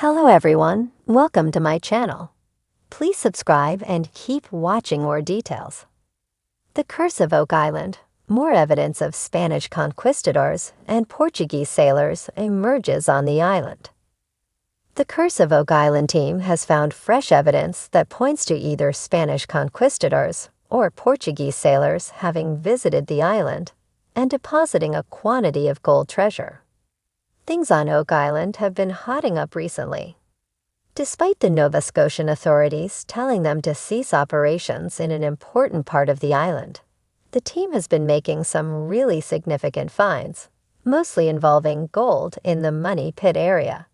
Hello everyone, welcome to my channel. Please subscribe and keep watching more details. The Curse of Oak Island, more evidence of Spanish conquistadors and Portuguese sailors emerges on the island. The Curse of Oak Island team has found fresh evidence that points to either Spanish conquistadors or Portuguese sailors having visited the island and depositing a quantity of gold treasure. Things on Oak Island have been hotting up recently. Despite the Nova Scotian authorities telling them to cease operations in an important part of the island, the team has been making some really significant finds, mostly involving gold in the Money Pit area.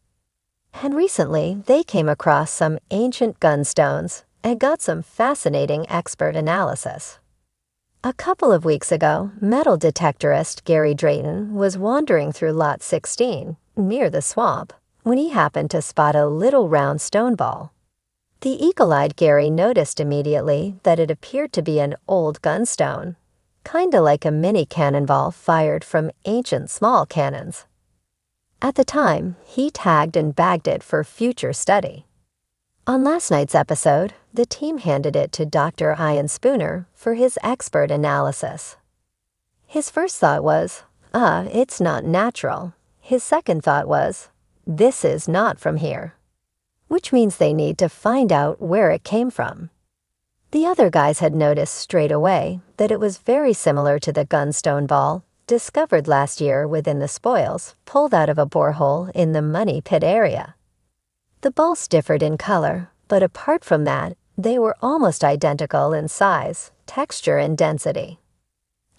And recently, they came across some ancient gunstones and got some fascinating expert analysis. A couple of weeks ago, metal detectorist Gary Drayton was wandering through Lot 16, near the swamp, when he happened to spot a little round stone ball. The eagle-eyed Gary noticed immediately that it appeared to be an old gunstone, kinda like a mini cannonball fired from ancient small cannons. At the time, he tagged and bagged it for future study. On last night's episode, the team handed it to Dr. Ian Spooner for his expert analysis. His first thought was, it's not natural. His second thought was, this is not from here. Which means they need to find out where it came from. The other guys had noticed straight away that it was very similar to the gunstone ball discovered last year within the spoils pulled out of a borehole in the Money Pit area. The balls differed in color, but apart from that, they were almost identical in size, texture, and density.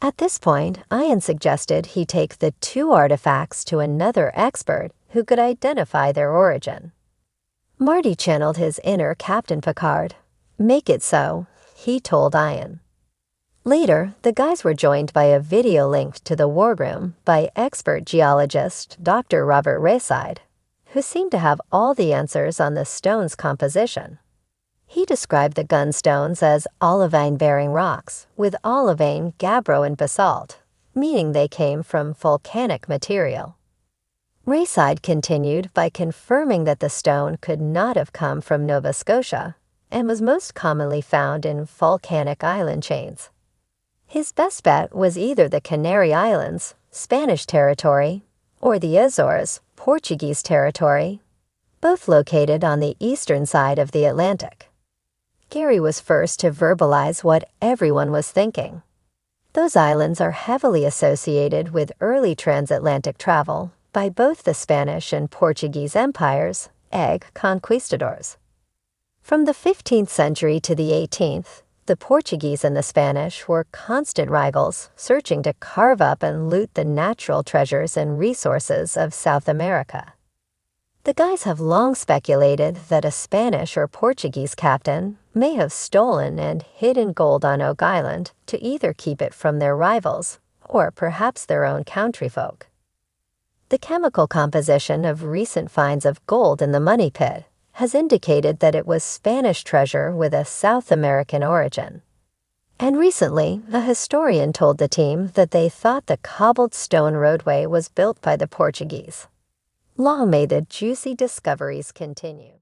At this point, Ian suggested he take the two artifacts to another expert who could identify their origin. Marty channeled his inner Captain Picard. Make it so, he told Ian. Later, the guys were joined by a video linked to the war room by expert geologist Dr. Robert Rayside, who seemed to have all the answers on the stone's composition. He described the gunstones as olivine-bearing rocks with olivine, gabbro, and basalt, meaning they came from volcanic material. Rayside continued by confirming that the stone could not have come from Nova Scotia and was most commonly found in volcanic island chains. His best bet was either the Canary Islands, Spanish territory, or the Azores, Portuguese territory, both located on the eastern side of the Atlantic. Gary was first to verbalize what everyone was thinking. Those islands are heavily associated with early transatlantic travel by both the Spanish and Portuguese empires, conquistadors. From the 15th century to the 18th, the Portuguese and the Spanish were constant rivals searching to carve up and loot the natural treasures and resources of South America. The guys have long speculated that a Spanish or Portuguese captain may have stolen and hidden gold on Oak Island to either keep it from their rivals or perhaps their own countryfolk. The chemical composition of recent finds of gold in the Money Pit has indicated that it was Spanish treasure with a South American origin. And recently, a historian told the team that they thought the cobbled stone roadway was built by the Portuguese. Long may the juicy discoveries continue.